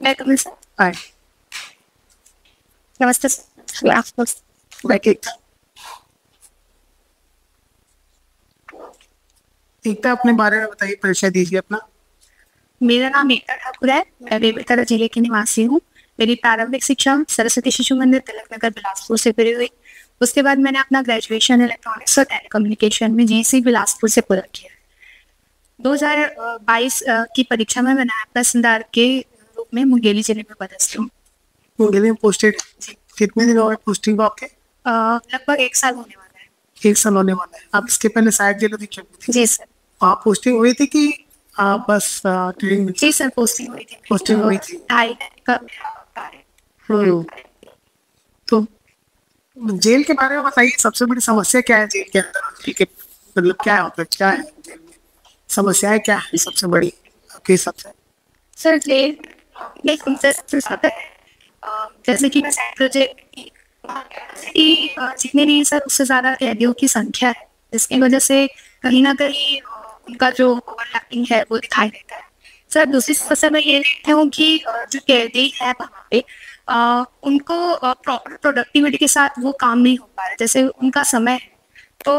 मैं Camille sir. हाय। नमस्ते sir. आपको बैठिए। एकता अपने बारे में बताइए, परिचय दीजिए अपना। मेरा नाम एकता ठाकुर है। मैं बेमेतरा जिले की निवासी हूँ। मेरी प्रारंभिक शिक्षा सरस्वती शिशु मंदिर तिलक नगर बिलासपुर से पूरी हुई। उसके बाद मैंने अपना ग्रेजुएशन इलेक्ट्रॉनिक्स और टेलीकम्युनिकेशन में जीसी बिलासपुर से पूरा किया। 2022 की परीक्षा में मैंने तहसीलदार के रूप में मुंगेली जिले में पदस्थ हूँ। मुंगेली में पोस्टेड कितने दिन हो गए पोस्टिंग को आपके? लगभग 1 साल होने वाला है। 1 साल होने वाला है। आप इसके पहले सहायक जिला अधीक्षक भी थी। जी सर। आप पोस्टिंग हुई थी कि आप बस ट्रेनिंग में? जी सर, पोस्टिंग हुई थी। पोस्टिंग हुई थी। ढाई का मेरा कार्य। हम्म। तो जेल के बारे में बताइए, सबसे बड़ी समस्या क्या है जेल के अंदर? जेल के मतलब क्या है, मतलब क्या है जेल में? समस्याएं क्या है सबसे बड़ी आपके हिसाब से? सर जेल में उनसे सबसे ज्यादा है। जैसे कि मैं सेंट्रल जेल की जितने भी सर उससे ज्यादा कैदियों की संख्या है, जिसकी वजह से कहीं ना कहीं उनका जो ओवरलैपिंग है वो दिखाई देता है। सर दूसरी समस्या मैं ये देखती हूँ कि जो कैदी है वहाँ पे उनको प्रॉपर प्रोडक्टिविटी के साथ वो काम नहीं हो पा रहा है। जैसे उनका समय है तो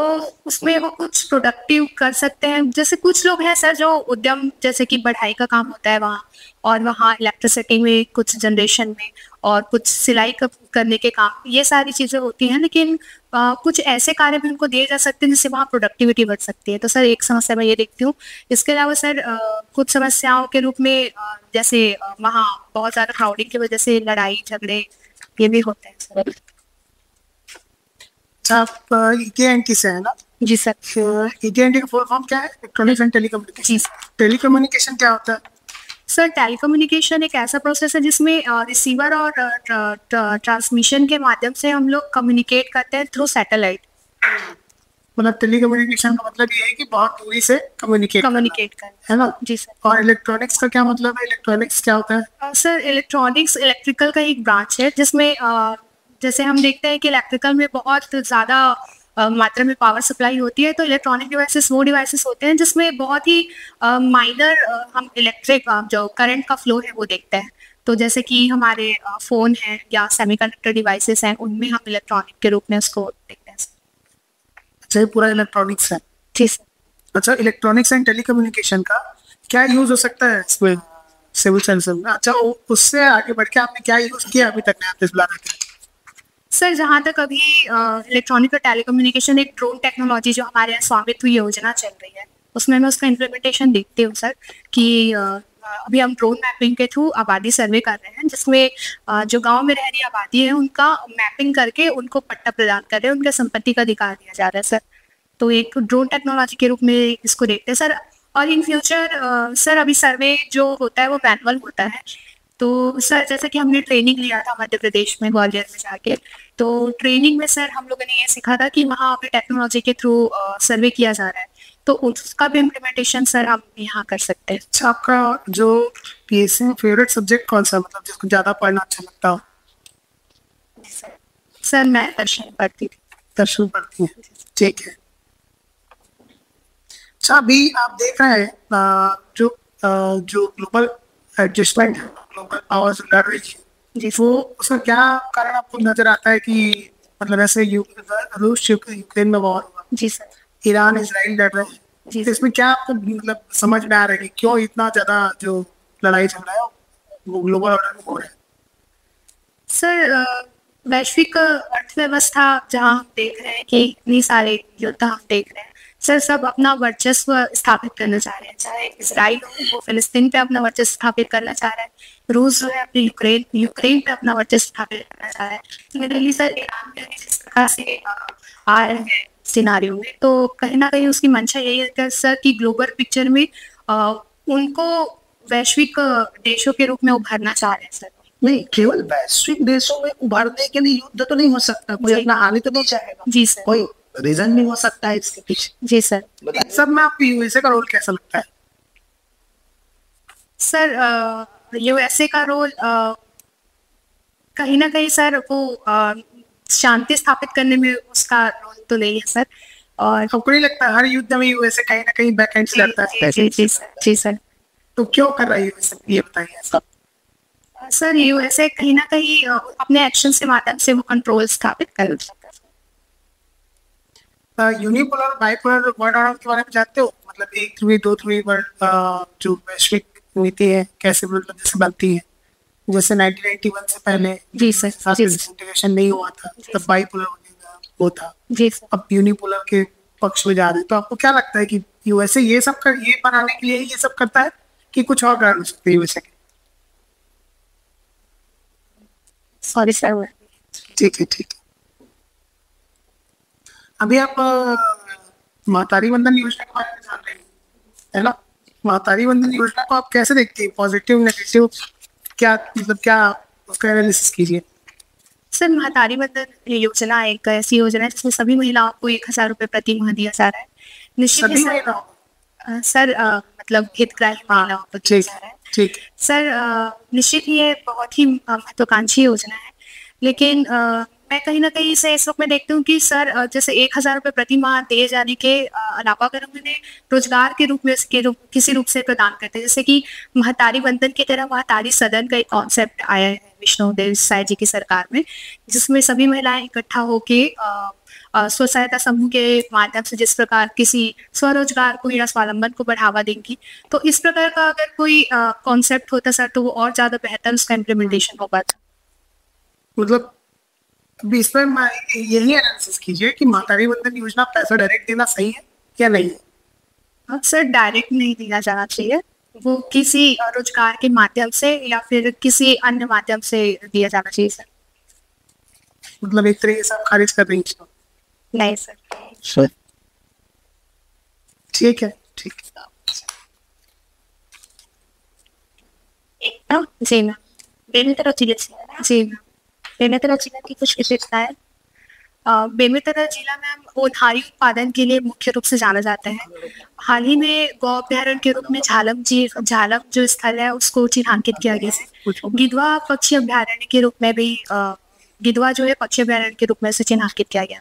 उसमें वो कुछ प्रोडक्टिव कर सकते हैं। जैसे कुछ लोग हैं सर जो उद्यम, जैसे कि बढ़ाई का काम होता है वहाँ, और वहाँ इलेक्ट्रिसिटी में कुछ जनरेशन में और कुछ सिलाई करने के काम, ये सारी चीज़ें होती हैं। लेकिन कुछ ऐसे कार्य भी उनको दिए जा सकते हैं जिससे वहाँ प्रोडक्टिविटी बढ़ सकती है। तो सर एक समस्या मैं ये देखती हूँ। इसके अलावा सर कुछ समस्याओं के रूप में जैसे वहाँ बहुत ज़्यादा क्राउडिंग की वजह से लड़ाई झगड़े ये भी होते हैं सर। अच्छा, आप AT&T से है ना? जी सर। AT&T का फुल फॉर्म क्या है? Electronics and telecommunication. जी सर। टेलीकम्युनिकेशन क्या होता है? सर टेलीकम्युनिकेशन एक ऐसा प्रोसेस है जिसमें रिसीवर और ट्रांसमिशन के माध्यम से हम लोग कम्युनिकेट करते हैं थ्रू सैटेलाइट। मतलब टेलीकम्युनिकेशन का मतलब ये है कि बहुत दूरी से कम्युनिकेट करना है ना? जी सर। और इलेक्ट्रॉनिक्स का क्या मतलब है? इलेक्ट्रॉनिक्स क्या होता है? सर इलेक्ट्रॉनिक्स इलेक्ट्रिकल का एक ब्रांच है जिसमें जैसे हम देखते हैं कि इलेक्ट्रिकल में बहुत ज़्यादा मात्रा में पावर सप्लाई होती है, तो इलेक्ट्रॉनिक डिवाइसेस वो डिवाइसेस होते हैं जिसमें बहुत ही माइनर हम इलेक्ट्रिक जो करंट का फ्लो है वो देखते हैं। तो जैसे कि हमारे फ़ोन हैं या सेमीकंडक्टर डिवाइसेस हैं, उनमें हम इलेक्ट्रॉनिक के रूप में उसको देखते हैं। अच्छा, ये पूरा इलेक्ट्रॉनिक्स है। जी सर। अच्छा, इलेक्ट्रॉनिक्स एंड टेलीकम्युनिकेशन का क्या यूज हो सकता है इसमें सिविल सर्विस में? अच्छा, उससे आगे बढ़ के आपने क्या यूज किया अभी तक नया प्लान है? सर जहाँ तक अभी इलेक्ट्रॉनिक और टेलीकम्युनिकेशन एक ड्रोन टेक्नोलॉजी जो हमारे यहाँ स्वामित्व योजना चल रही है, उसमें मैं उसका इम्प्लीमेंटेशन देखती हूँ सर कि अभी हम ड्रोन मैपिंग के थ्रू आबादी सर्वे कर रहे हैं, जिसमें जो गांव में रह रही आबादी है उनका मैपिंग करके उनको पट्टा प्रदान कर रहे हैं, उनके संपत्ति का अधिकार दिया जा रहा है सर। तो एक ड्रोन टेक्नोलॉजी के रूप में इसको देखते हैं सर। और इन फ्यूचर सर अभी सर्वे जो होता है वो मैनुअल होता है। तो सर जैसे कि हमने ट्रेनिंग लिया था मध्य प्रदेश में ग्वालियर में जाके, तो ट्रेनिंग में सर हम लोगों ने ये सीखा था कि वहाँ पे टेक्नोलॉजी के थ्रू सर्वे किया जा रहा है, तो उसका भी इम्प्लीमेंटेशन सर हम यहाँ कर सकते हैं। अच्छा, आपका जो PSC में फेवरेट सब्जेक्ट कौन सा, मतलब जिसको ज्यादा पढ़ना अच्छा लगता हो? सर मैं दर्शन पढ़ती थी। दर्शन पढ़ती हैं, ठीक है। अच्छा, अभी आप देख रहे हैं जो ग्लोबल एडजस्टमेंट है, ग्लोबल पावर्स लड़ रही है, जी वो उसका क्या कारण आपको नजर आता है कि मतलब ऐसे रूस यूक्रेन में वॉर हुआ, जी सर। ईरान इजराइल लड़ रहे हैं, जी तो इसमें क्या आपको मतलब समझ में आ रहा है कि क्यों इतना ज्यादा जो लड़ाई चल रहा है वो ग्लोबल ऑर्डर में हो रहा है? सर वैश्विक अर्थव्यवस्था जहाँ हम देख रहे हैं कि इतनी सारे योद्धा हम देख रहे हैं सर, सब अपना वर्चस्व स्थापित करना चाह रहे हैं। चाहे इसराइल हो, वो फिलिस्तीन पे अपना वर्चस्व स्थापित करना चाह रहा है। रूस जो है अपने यूक्रेन पे अपना वर्चस्व स्थापित करना चाह रहा है। मेरे लिए सर ईरान में जिस प्रकार से आ रहे हैं सिनारियो में, तो कहीं ना कहीं उसकी मंशा यही है सर कि ग्लोबल पिक्चर में उनको वैश्विक देशों के रूप में उभरना चाह रहे हैं सर। नहीं, केवल वैश्विक देशों में उभरने के लिए युद्ध तो नहीं हो सकता, कोई अपना हानि तो नहीं चाहेगा। जी सर। कोई रीजन नहीं हो सकता है इसके पीछे। जी सर। सब में आपको यूएसए का रोल कैसा लगता है? सर यूएसए का रोल कहीं ना कहीं सर वो शांति स्थापित करने में उसका रोल तो नहीं है सर। और आपको नहीं लगता हर युद्ध में यूएसए कहीं ना कहीं बैकएंड से लड़ता है? जी सर। जी सर। तो क्यों कर रहा है यूएसए, ये बताइए। सब सर यूएसए कहीं ना कहीं अपने एक्शन से माध्यम से वो कंट्रोल स्थापित कर सकता है। यूनिपोलर बाइपोलर वर्ल्ड ऑर्डर के बारे में जानते हो? मतलब एक ध्रुवी दो ध्रुवी वर्ल्ड जो वैश्विक नीति है कैसे मतलब जैसे बनती है, जैसे 1991 से पहले जी सर, जी सर, इंटीग्रेशन नहीं हुआ था तब बाइपोलर वो था, जी सर। अब यूनिपोलर के पक्ष में जा रहे हैं। तो आपको क्या लगता है कि यूएसए ये सब कर ये बनाने के लिए ये सब करता है कि कुछ और कारण हो सकते हैं यूएसए के? Sorry sir. ठीक है ठीक है। अभी आप महतारी वंदन योजना के बारे में जान रहे हैं, है ना? महतारी वंदन योजना को आप कैसे देखते हैं, पॉजिटिव नेगेटिव, क्या मतलब क्या उसका एनालिसिस कीजिए। सर महतारी वंदन योजना एक ऐसी योजना है जिसमें सभी महिलाओं को 1,000 रुपये प्रति माह दिया जा रहा है। निश्चित ही सभी सर, महिलाओं सर मतलब हितग्राही महिलाओं को दिया ठीक जा रहा है। ठीक सर निश्चित ही ये बहुत ही महत्वाकांक्षी योजना है, लेकिन मैं कहीं ना कहीं इसे इस वक्त में देखती हूँ कि सर जैसे 1,000 रुपये प्रति माह दिए जाने के अलावा अगर हम इन्हें रोजगार के रूप में किसी रूप से प्रदान करते हैं, जैसे कि महतारी वंदन की तरह महतारी सदन का एक कॉन्सेप्ट आया है विष्णुदेव साय जी की सरकार में, जिसमें सभी महिलाएं इकट्ठा होके स्व सहायता समूह के माध्यम से जिस प्रकार किसी स्वरोजगार को या स्वावलंबन को बढ़ावा देंगी, तो इस प्रकार का अगर कोई कॉन्सेप्ट होता सर तो वो और ज्यादा बेहतर उसका इम्प्लीमेंटेशन हो पाता। मतलब अभी इसमें यही एनालिसिस कीजिए कि महतारी वंदन योजना पैसा डायरेक्ट देना सही है या नहीं है? सर डायरेक्ट नहीं दिया जाना चाहिए, वो किसी रोजगार के माध्यम से या फिर किसी अन्य माध्यम से दिया जाना चाहिए सर। मतलब एक तरीके से आप खारिज कर रही हैं? नहीं सर। ठीक है ठीक है। जी मैम, बेमेतरा जिले से। जी मैम, बेमेतरा जिला की कुछ विशेषताएं। बेमेतरा जिला मैम ओथारी उत्पादन के लिए मुख्य रूप से जाना जाता है। हाल ही में गौ अभ्यारण्य के रूप में झालम जो स्थल है उसको चिन्हांकित किया गया है। गिधवा पक्षी अभ्यारण्य के रूप में भी गिधवा जो है पक्षी अभ्यारण्य के रूप में से चिन्हांकित किया गया।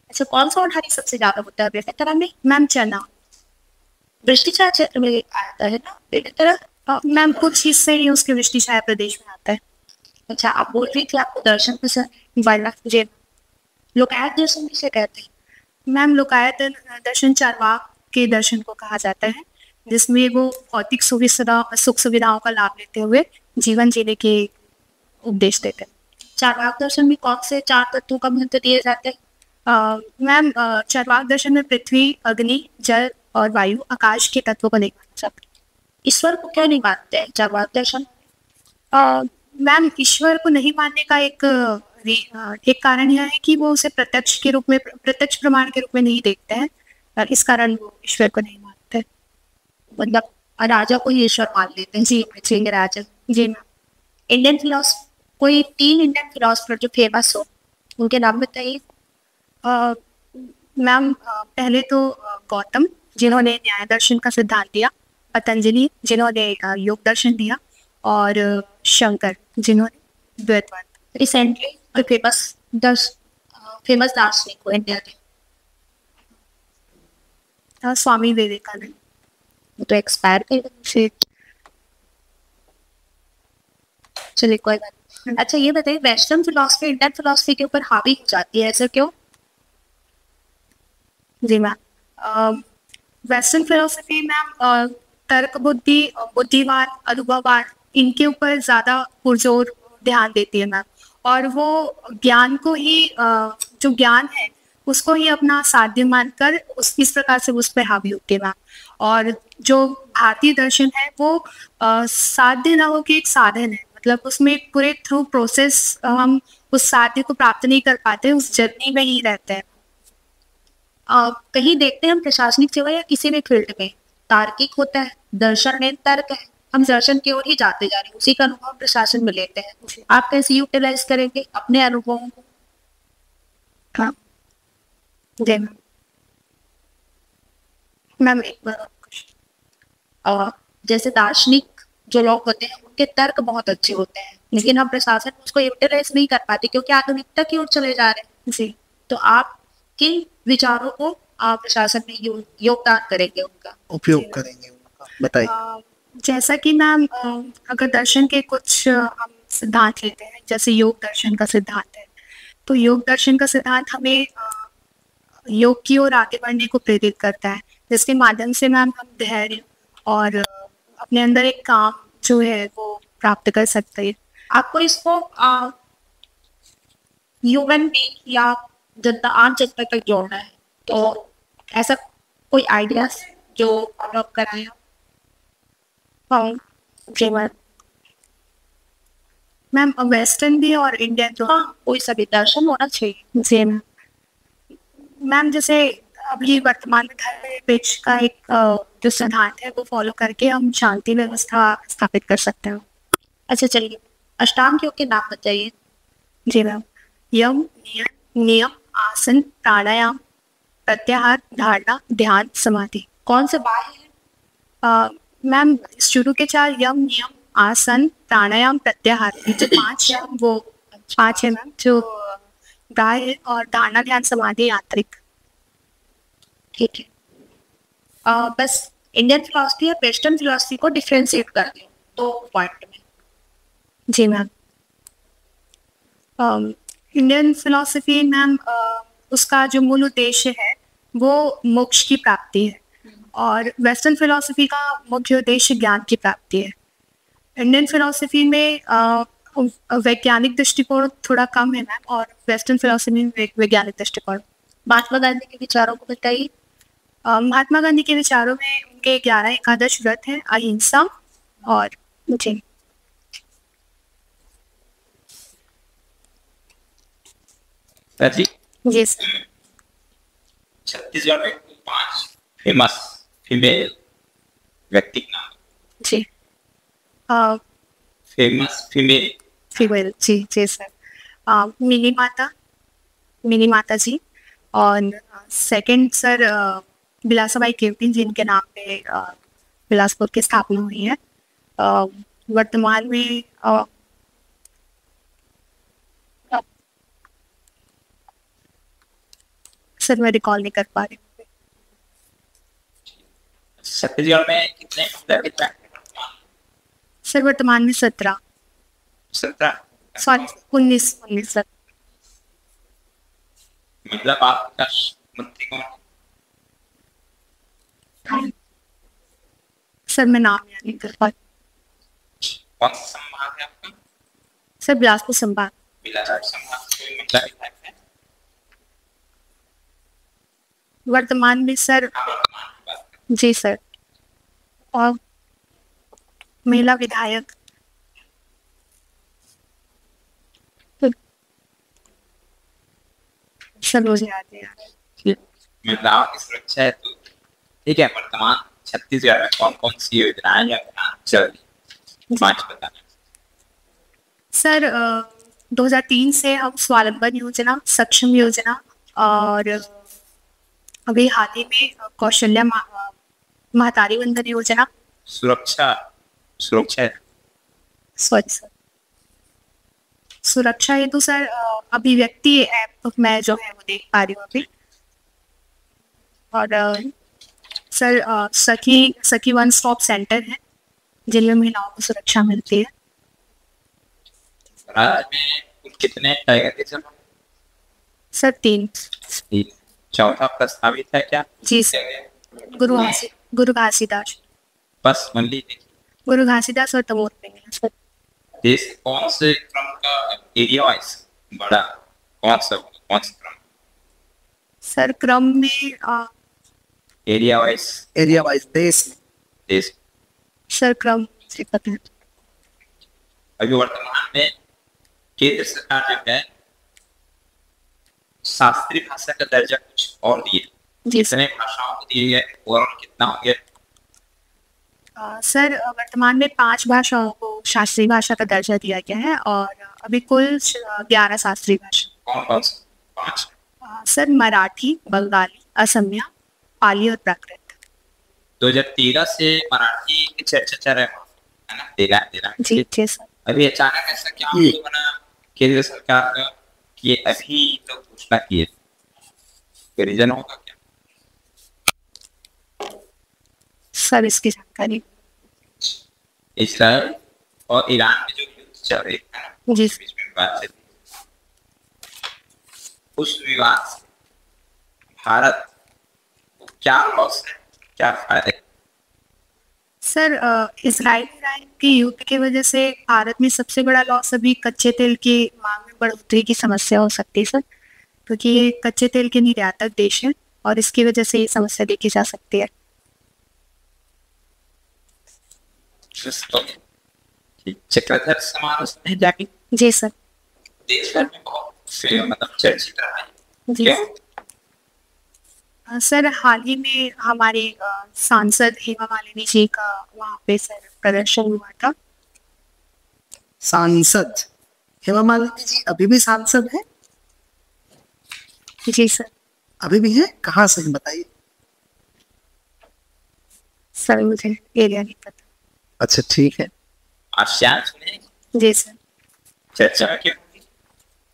अच्छा, कौन सा ओथारी सबसे ज्यादा होता है बेमेतरा में? मैम चना वृष्टिछाया क्षेत्र में आता है ना बेमेतरा। मैम कुछ हिस्से ही उसके वृष्टिछाया प्रदेश में आता है। अच्छा, आप बोल रही थी आपको दर्शन पसंद, जी। लोकायत दर्शन किसे कहते हैं? मैम लोकायत दर्शन चारवाक के दर्शन को कहा जाता है, जिसमें वो भौतिक सुख सुविधाओं का लाभ लेते हुए जीवन जीने के उपदेश देते हैं। चारवाक दर्शन में कौन से 4 तत्वों का महत्व दिए जाते हैं? मैम चारवाक दर्शन में पृथ्वी, अग्नि, जल और वायु, आकाश के तत्वों को नहीं माना जाता। ईश्वर को क्यों नहीं मानते हैं चारवाक दर्शन? मैम ईश्वर को नहीं मानने का एक कारण यह है कि वो उसे प्रत्यक्ष प्रमाण के रूप में नहीं देखते हैं, और इस कारण वो ईश्वर को नहीं मानते। मतलब राजा को ही ईश्वर मान लेते हैं। जी पृथ्वी के राजा। जी मैम। इंडियन फिलोसफर, कोई 3 इंडियन फिलोसफर जो फेमस हो उनके नाम बताइए। मैम पहले तो गौतम जिन्होंने न्याय दर्शन का सिद्धांत दिया, पतंजलि जिन्होंने योग दर्शन दिया, और शंकर जिन्होंने द्वैतवाद। रिसेंटली फेमस दार्शनिक को इंडिया के स्वामी विवेकानंद, तो एक्सपायर कर गए। चलिए कोई बात नहीं। अच्छा ये बताइए, वेस्टर्न फिलोसफी इंडियन फिलोसफी के ऊपर हावी हो जाती है, ऐसा क्यों? जी मैम, वेस्टर्न फिलोसफी मैम तर्क बुद्धि, बुद्धिवाद, अनुभववाद, इनके ऊपर ज्यादा पुरजोर ध्यान देती है मैम, और वो ज्ञान को ही जो ज्ञान है उसको ही अपना साध्य मानकर इस प्रकार से उस पर हावी होती है मैम। और जो भारतीय दर्शन है वो साध्य ना हो के एक साधन है, मतलब उसमें पूरे थ्रू प्रोसेस हम उस साध्य को प्राप्त नहीं कर पाते, उस जर्नी में ही रहते हैं। कहीं देखते हैं हम प्रशासनिक सेवा या किसी भी फील्ड में तार्किक होता है, दर्शन में तर्क है, हम दर्शन की ओर ही जाते जा रहे हैं, उसी का अनुभव प्रशासन में लेते हैं। आप कैसे यूटिलाइज करेंगे अपने अनुभवों को? हाँ जी मैम, एक बार जैसे दार्शनिक जो लोग होते हैं उनके तर्क बहुत अच्छे होते हैं, लेकिन हम प्रशासन उसको यूटिलाइज नहीं कर पाते क्योंकि आधुनिकता की ओर चले जा रहे हैं। जी, तो आप किन विचारों को आप प्रशासन में योगदान करेंगे, उनका उपयोग करेंगे उनका बताइए। जैसा कि मैम अगर दर्शन के कुछ हम सिद्धांत लेते हैं, जैसे योग दर्शन का सिद्धांत है, तो योग दर्शन का सिद्धांत हमें योग की ओर आगे बढ़ने को प्रेरित करता है, जिसके माध्यम से मैम हम धैर्य और अपने अंदर एक काम जो है वो प्राप्त कर सकते हैं। आपको इसको ह्यूमन बीइंग या जनता आम जनता तक जोड़ना है, तो ऐसा कोई आइडिया जो डेवलप कराया? हाँ जी मैम वेस्टर्न भी और इंडियन तो हाँ, कोई सभी दर्शन होना चाहिए। जी मैम जैसे अभी वर्तमान में धर्म पेच का एक जो सिद्धांत है वो फॉलो करके हम शांति व्यवस्था स्थापित कर सकते हैं। अच्छा चलिए, अष्टांग योग के नाम बताइए। जी मैम, यम नियम आसन प्राणायाम प्रत्याहार धारणा ध्यान समाधि। कौन से बाह्य है? मैम शुरू के 4 यम नियम आसन प्राणायाम प्रत्याहार, ये जो 5 है वो 5 है मैम, जो बाह्य और धारणा ध्यान समाधि आंतरिक। ठीक है। बस इंडियन फिलोसफी और वेस्टर्न फिलोसफी को डिफ्रेंशिएट कर दो तो पॉइंट में। जी मैम, इंडियन फिलोसफी मैम उसका जो मूल उद्देश्य है वो मोक्ष की प्राप्ति है, और वेस्टर्न फिलोसफी का मुख्य उद्देश्य ज्ञान की प्राप्ति है। इंडियन फिलोसफी में वैज्ञानिक दृष्टिकोण थोड़ा कम है मैम, और वेस्टर्न फिलोसफी में वैज्ञानिक दृष्टिकोण। महात्मा गांधी के विचारों को बताइए। महात्मा गांधी के विचारों में उनके 11 एकादश व्रत है, अहिंसा और जी जी जी सर। छत्तीसगढ़ में 5 फेमस फीमेल व्यक्ति के नाम। जी फेमस फीमेल फीमेल जी जी सर। मिनी माता जी, और सेकंड सर बिलासाबाई केवटी जिनके नाम पे बिलासपुर की स्थापना हुई है। वर्तमान में सर मैं रिकॉल नहीं कर पा रही हूँ। छत्तीसगढ़ में कितने महिला सर वर्तमान में 17 सॉरी 19 सर। महिला बाल विकास मंत्री कौन? सर मैं नाम याद नहीं कर पा रही। कौन सा संभाग है आपका? सर बिलासपुर संभाग। बिलासपुर संभाग से महिला विधायक है? वर्तमान में सर जी सर, और महिला विधायक सर मुझे याद नहीं आ रहा। महिलाओं की सुरक्षा है तो ठीक है। वर्तमान छत्तीसगढ़ में कौन कौन सी योजनाएं या चल रही, 5 बताना। सर 2003 से हम स्वावलंबन योजना, सक्षम योजना, और अभी हाल ही में कौशल्या महतारी वंदन योजना। सुरक्षा सॉरी सर, सुरक्षा हेतु सर अभिव्यक्ति ऐप मैं जो है वो देख पा रही हूँ अभी, और सर सखी वन स्टॉप सेंटर है जिनमें महिलाओं को सुरक्षा मिलती है। राज्य में कुल कितने टाइगर रिजर्व? सर 3। चौथा प्रस्तावित है क्या? जी सर, गुरु घासीदास। बस मंडी देखिए, गुरु घासीदास और तमोर में सर। देश कौन से क्रम का एरिया वाइज बड़ा, कौन सा क्रम? सर क्रम में एरिया वाइज देश सर क्रम से पता है। अभी वर्तमान में केंद्र सरकार जो है शास्त्रीय भाषा का दर्जा कुछ और दिए, जितने भाषाओं को दिए गए और कितना हो गया? सर वर्तमान में 5 भाषाओं को शास्त्रीय भाषा का दर्जा दिया गया है, और अभी कुल 11 शास्त्रीय भाषा। कौन से 5? सर मराठी, बंगाली, असमिया, पाली और प्राकृत। 2013 से मराठी की चर्चा चल रही है ना, तेरा जी जी सर। अभी अचानक ऐसा क्या बना केंद्र सरकार का कि अभी तो घोषणा किए, रीजन होगा क्या? सर इसकी जानकारी इसराइल और ईरान में जो युद्ध चल रही है जी बीच में विवाद चल रही है, उस विवाद से भारत को क्या लॉस है, क्या फायदे? सर, इसराइल ईरान के युद्ध की वजह से भारत में सबसे बड़ा लॉस अभी कच्चे तेल की मांग में बढ़ोतरी की समस्या हो सकती है सर, क्योंकि ये कच्चे तेल के निर्यातक देश है और इसकी वजह से ये समस्या देखी जा सकती है। चक्रधर समारोह में जाके जी सर। देश भर में बहुत से मतलब चर्चित रहा है। जी क्या? सर, हाल ही में हमारे सांसद हेमा मालिनी जी का वहाँ पे सर प्रदर्शन हुआ था। सांसद हेमा मालिनी जी अभी भी सांसद है? जी सर। अभी भी है? कहाँ से बताइए। सर मुझे एरिया नहीं पता। अच्छा ठीक है। आसियान सुने? जी सर। चर्चा क्यों?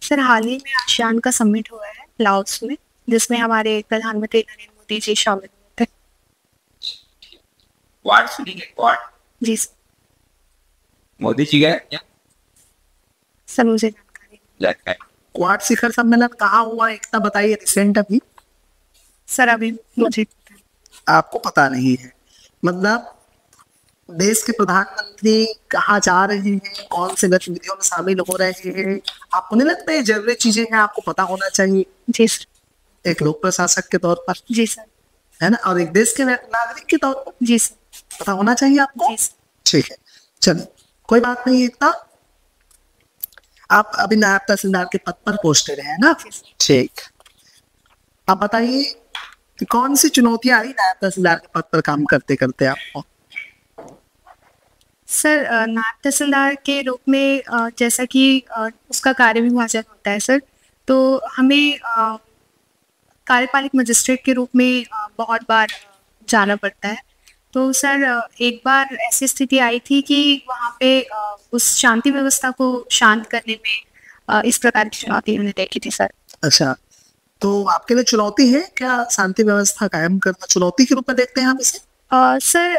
सर, हाल ही में आसियान का समिट हुआ है लाओस में, जिसमें हमारे प्रधानमंत्री नरेंद्र मोदी जी शामिल हुए थे। क्वाड सुनेंगे? क्वाड जी सर। मोदी जी गए क्या? सर मुझे जानकारी नहीं। लगता है क्वाड शिखर सम्मेलन कहाँ हुआ इतना बताइए, रिसेंट अभी? सर अभी मुझे आपको पता नहीं है? मतलब देश के प्रधानमंत्री कहाँ जा रहे हैं, कौन से गतिविधियों में शामिल हो रहे हैं, आपको नहीं लगता ये जरूरी चीजें हैं, आपको पता होना चाहिए जी सर। एक लोक प्रशासक के तौर पर, जी सर। है ना, और एक देश के नागरिक के तौर पर जी सर। पता होना चाहिए आपको। जी सर। ठीक है, चलो कोई बात नहीं। इतना आप अभी नायब तहसीलदार के पद पर पोस्टेड है ना? ठीक। आप बताइए कि कौन सी चुनौतियां आई नायब तहसीलदार के पद पर काम करते करते आपको? सर, नायब तहसीलदार के रूप में जैसा कि उसका कार्य विभाजन होता है सर, तो हमें कार्यपालिक मजिस्ट्रेट के रूप में बहुत बार जाना पड़ता है। तो सर, एक बार ऐसी स्थिति आई थी कि वहाँ पे उस शांति व्यवस्था को शांत करने में इस प्रकार की चुनौती हमने देखी थी सर। अच्छा, तो आपके लिए चुनौती है क्या शांति व्यवस्था कायम करना? चुनौती के रूप में देखते हैं हम इसे? सर,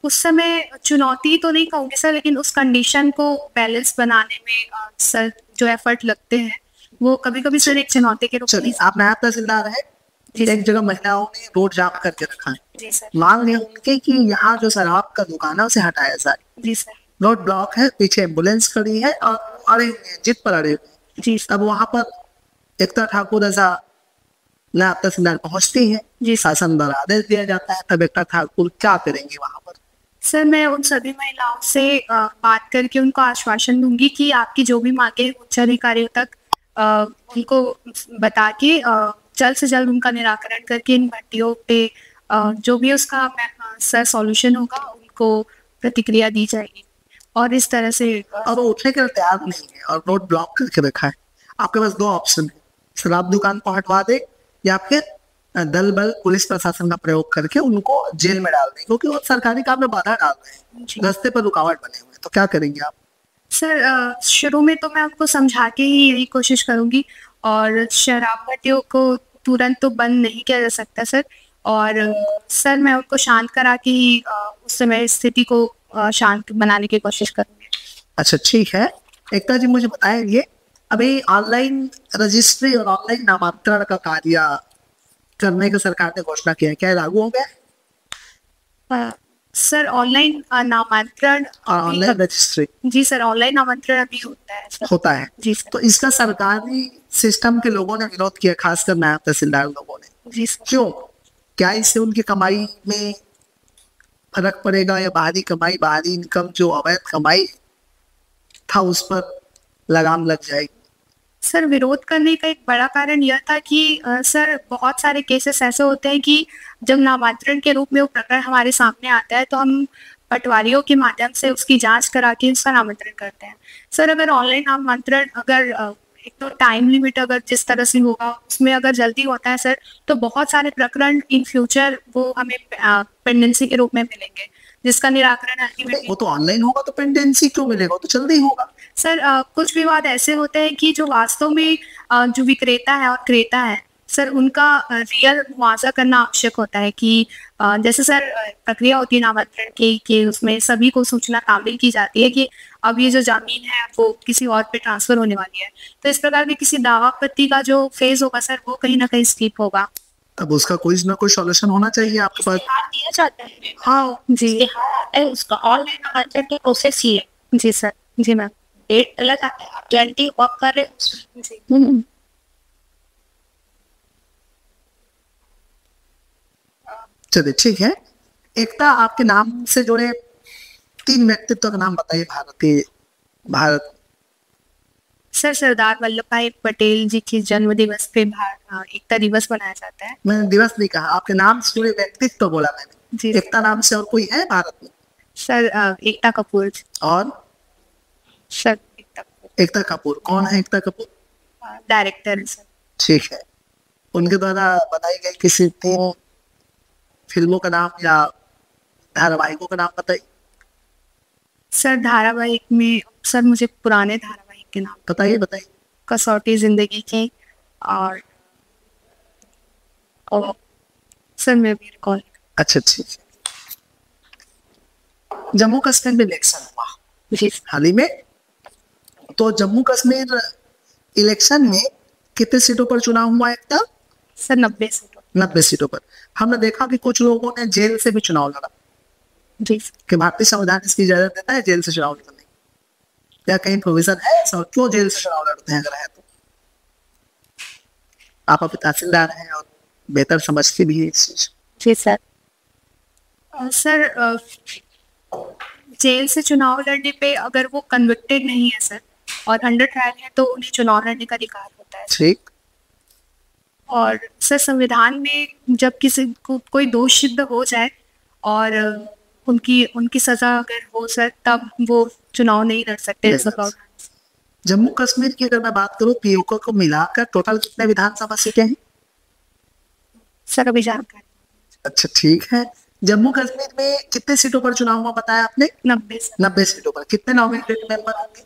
उस समय चुनौती तो नहीं कहूँगी सर, लेकिन उस कंडीशन को बैलेंस बनाने में सर जो एफर्ट लगते हैं वो कभी कभी सर एक चुनौती के रूप में। चलिए, आप नायब तहसीलदार है, एक जगह महिलाओं ने रोड जाम करके रखा है, जी सर। मांग है उनके कि यहाँ जो शराब का दुकान है उसे हटाया जाए। जी सर। रोड ब्लॉक है, पीछे एम्बुलेंस खड़ी है और अड़े हुए हैं, जिद पर अड़े हुए हैं। जी सर। अब वहां पर एकता ठाकुर ऐसा नायब तहसीलदार पहुंचती है, जी शासन द्वारा आदेश दिया जाता है, तब एकता ठाकुर क्या करेंगे वहां पर? सर, मैं उन सभी महिलाओं से बात करके उनको आश्वासन दूंगी कि आपकी जो भी मांगे उच्च अधिकारियों तक उनको बता के जल्द से जल्द उनका निराकरण करके इन भट्टियों पे जो भी उसका सर सॉल्यूशन होगा उनको प्रतिक्रिया दी जाएगी। और इस तरह से और वो उठने के लिए तैयार नहीं है और रोड ब्लॉक करके रखा है। आपके पास दो ऑप्शन है, शराब दुकान को हटवा दे या फिर दल बल पुलिस प्रशासन का प्रयोग करके उनको जेल में डाल दें, क्योंकि वो सरकारी काम में बाधा डाल रहे हैं, रास्ते पर रुकावट बने हुए हैं। तो क्या करेंगे आप? सर, शुरू में तो मैं आपको समझा के ही यही कोशिश करूंगी, और शराब भट्टियों को तुरंत तो बंद नहीं किया जा सकता सर। और सर, मैं उनको शांत करा के ही उस समय स्थिति को शांत बनाने की कोशिश करूंगी। अच्छा ठीक है, एकता जी मुझे बताएंगे, अभी ऑनलाइन रजिस्ट्री और ऑनलाइन नामांतरण का कार्य करने का सरकार ने घोषणा किया है, क्या लागू हो गया? सर, ऑनलाइन नामांतरण और ऑनलाइन रजिस्ट्री? जी सर, ऑनलाइन नामांतरण अभी होता है सर। होता है जी सर। तो इसका सरकारी सिस्टम के लोगों ने विरोध किया, खासकर नायब तहसीलदार लोगों ने। जी सर। क्यों? क्या इससे उनकी कमाई में फर्क पड़ेगा या बाहरी कमाई, बाहरी इनकम जो अवैध कमाई था उस पर लगाम लग जाएगी? सर, विरोध करने का एक बड़ा कारण यह था कि सर बहुत सारे केसेस ऐसे होते हैं कि जब नामांतरण के रूप में वो प्रकरण हमारे सामने आता है तो हम पटवारियों के माध्यम से उसकी जांच करा के उसका नामांतरण करते हैं। सर, अगर ऑनलाइन नामांतरण अगर एक तो टाइम लिमिट अगर जिस तरह से होगा उसमें अगर जल्दी होता है सर, तो बहुत सारे प्रकरण इन फ्यूचर वो हमें पेंडेंसी के रूप में मिलेंगे, जिसका निराकरण अल्टीमेटली। वो तो ऑनलाइन होगा तो पेंडेंसी क्यों मिलेगा? वो तो जल्दी होगा। सर, कुछ विवाद ऐसे होते हैं कि जो वास्तव में जो विक्रेता है और क्रेता है सर उनका रियल मुआवजा करना आवश्यक होता है कि जैसे सर प्रक्रिया होती है नामांतरण की कि उसमें सभी को सूचना तामील की जाती है कि अब ये जो जमीन है वो किसी और पे ट्रांसफर होने वाली है। तो इस प्रकार के किसी दावा आपत्ति का जो फेज होगा सर वो कहीं ना कहीं स्किप होगा। अब उसका कोई ना कोई सॉल्यूशन होना चाहिए आपके पास। इस्तेहार दिया जाता है। हाँ जी इस्तेहार है उसका ऑनलाइन नामांतरण की प्रोसेस ही है। जी सर जी मैम डेट अलग आता है, आप 20 वर्क कर रहे हो। जी चलिए ठीक है। एकता, आपके नाम से जुड़े 3 व्यक्तित्व का नाम बताइए भारत। सर सरदार वल्लभ भाई पटेल जी के जन्म दिवस पे एकता दिवस मनाया जाता है। मैंने दिवस नहीं कहा, आपके नाम से जुड़े व्यक्तित्व बोला मैंने। जी एकता नाम से और कोई है भारत में? सर एकता कपूर जी। और सर एकता कपूर कौन है? एकता कपूर डायरेक्टर है सर। ठीक है। उनके द्वारा बनाई गई किसी 3 फिल्मों का नाम या धारावाहिकों का नाम बताइए। सर धारावाहिक में सर मुझे पुराने धारावाहिक के नाम बताइए। कसौटी जिंदगी की और सर मैं भी रिकॉल। अच्छा ठीक है। जम्मू कश्मीर में इलेक्शन हुआ जी हाल ही में, तो जम्मू कश्मीर इलेक्शन में कितने सीटों पर चुनाव हुआ? एकता सर 90 सीटों 90 सीटों पर। हमने देखा कि कुछ लोगों ने जेल से भी चुनाव लड़ा जी कि भारतीय संविधान इसकी इजाजत देता है जेल से चुनाव लड़ने की, क्या कहीं प्रोविजन है ऐसा? क्यों जेल से चुनाव लड़ते हैं अगर है तो? आप अभी तहसीलदार हैं और बेहतर समझती भी है इस चीज। जी सर। सर जेल से चुनाव लड़ने पे अगर वो कन्विक्टेड नहीं है सर और अंडर ट्रायल है तो उन्हें चुनाव लड़ने का अधिकार होता है। ठीक। और सर संविधान में जब किसी को कोई दोष सिद्ध हो जाए और उनकी सजा अगर हो सर तब वो चुनाव नहीं लड़ सकते। जम्मू कश्मीर की अगर मैं बात करूं पीओके को मिलाकर टोटल कितने विधानसभा सीटें हैं? सर अभी जानकारी। अच्छा ठीक है। जम्मू कश्मीर में कितने सीटों पर चुनाव हुआ बताया आपने? 90 सर। 90 सीटों पर। कितने नॉमिनेटेड मेंबर होंगे?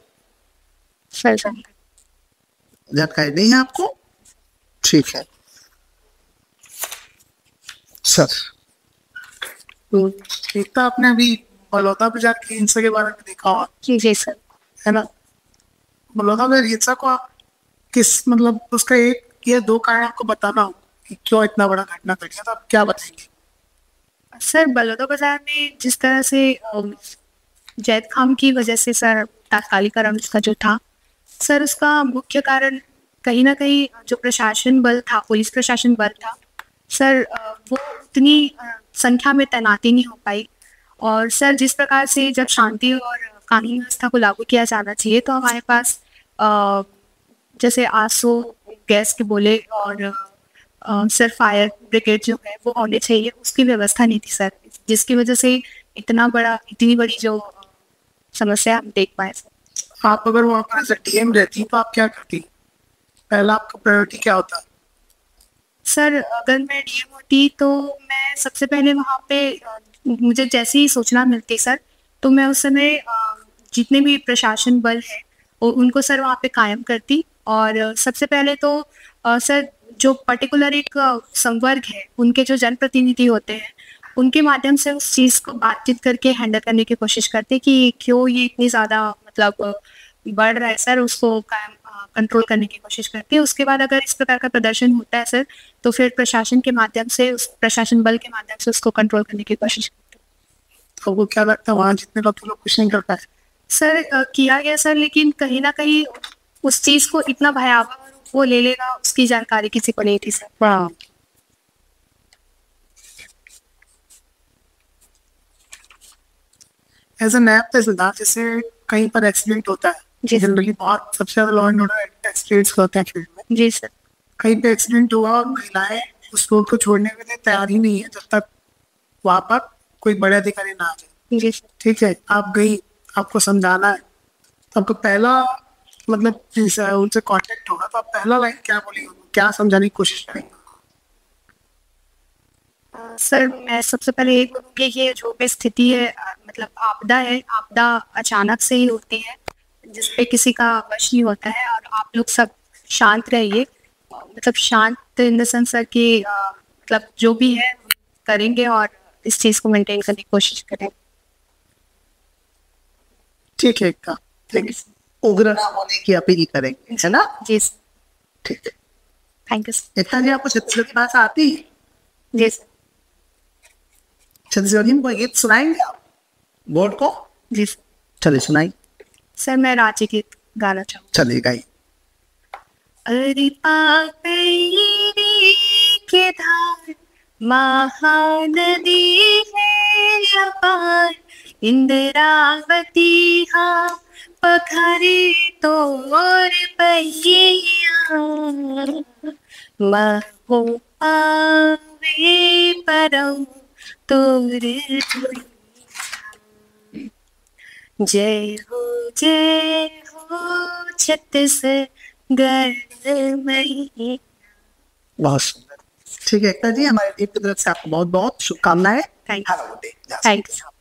सर जानकारी नहीं है आपको? ठीक है सर। तो एकता आपने अभी बलौदा में जाके हिंसा के बारे में देखा होगा, जी सर है ना? बलौदा में हिंसा को आप किस मतलब उसका 1 या 2 कारण आपको बताना हो कि क्यों इतना बड़ा घटना घट गया, तो आप क्या बताएंगे? सर बलौदा बाजार में जिस तरह से जैद खान की वजह से सर तात्कालिकरण उसका जो था सर उसका मुख्य कारण कहीं ना कहीं जो प्रशासन बल था, पुलिस प्रशासन बल था सर वो उतनी संख्या में तैनाती नहीं हो पाई। और सर जिस प्रकार से जब शांति और कानून व्यवस्था को लागू किया जाना चाहिए तो हमारे पास जैसे आसो गैस के बोले और सर फायर ब्रिगेड जो है वो होने चाहिए, उसकी व्यवस्था नहीं थी सर, जिसकी वजह से इतनी बड़ी जो समस्या हम देख पाए सर। आप अगर वहाँ पर डीएम रहती तो आप क्या करती? पहला आपका प्रायोरिटी क्या होता? सर अगर मैं डीएम होती तो मैं सबसे पहले वहाँ पे मुझे जैसे ही सूचना मिलती सर तो मैं उस समय जितने भी प्रशासन बल है उनको सर वहाँ पे कायम करती। और सबसे पहले तो सर जो पर्टिकुलर एक संवर्ग है उनके जो जनप्रतिनिधि होते हैं उनके माध्यम से उस चीज़ को बातचीत करके हैंडल करने की कोशिश करते कि क्यों ये इतनी ज़्यादा मतलब बढ़ रहा है सर, उसको कंट्रोल करने की कोशिश करते हैं। उसके बाद अगर इस प्रकार का प्रदर्शन होता है सर तो फिर प्रशासन के माध्यम से उस प्रशासन बल के माध्यम से उसको कंट्रोल करने की कोशिश करते हैं। तो वो क्या लगता है वहाँ जितने लोग कुछ नहीं करता है? सर किया गया सर, लेकिन कहीं ना कहीं उस चीज़ को इतना भयावह वो ले लेगा उसकी जानकारी किसी को नहीं थी सर। एज ए नैब तहसीलदार जैसे कहीं पर एक्सीडेंट होता है, जी सर। जनरली बहुत सबसे ज्यादा लॉ एंड ऑर्डर एक्सीडेंट्स होते हैं फील्ड में। जी सर। कहीं पे एक्सीडेंट हुआ और महिलाएं उस रोड को छोड़ने के लिए तैयार ही नहीं है जब तक वहां पर कोई बड़े अधिकारी ना आ जाए। जी सर। ठीक है, आप गई, आपको समझाना है, तो आपको पहला मतलब उनसे कांटेक्ट होगा तो आप पहला लाइन क्या बोलेंगे, क्या समझाने की कोशिश करेंगे? सर मैं सबसे पहले ये बोलूँगी ये जो भी स्थिति है मतलब आपदा है, आपदा अचानक से ही होती है जिसपे किसी का वश नहीं होता है और आप लोग सब शांत रहिए मतलब शांत इन द सेंस कि मतलब जो भी है करेंगे और इस चीज को मेंटेन करने की कोशिश करें। ठीक है एकता, ठीक है। उग्र ना होने की अपील करेंगे, है ना? जी ठीक है। Thank you. एकता जी, आपको छत्तीसगढ़ी भाषा आती है? जी छत्तीसगढ़ी में कोई गीत सुनाएंगे आप बोर्ड को? जी चलिए सुनाई। सर मैं रांची गीत गाना चाहूँ। चलिए गाइए। अरे पापैरी के धार महानदी है अपार, इंद्रावती हाँ पखरी तोर पैया, महो आवे परम तोर धुरी। जय हो छत्तीसगढ़ में। बहुत सुंदर। ठीक है एकता जी, हमारे टीम की तरफ से आपको बहुत बहुत शुभकामनाएं। Thank Have a good day. You.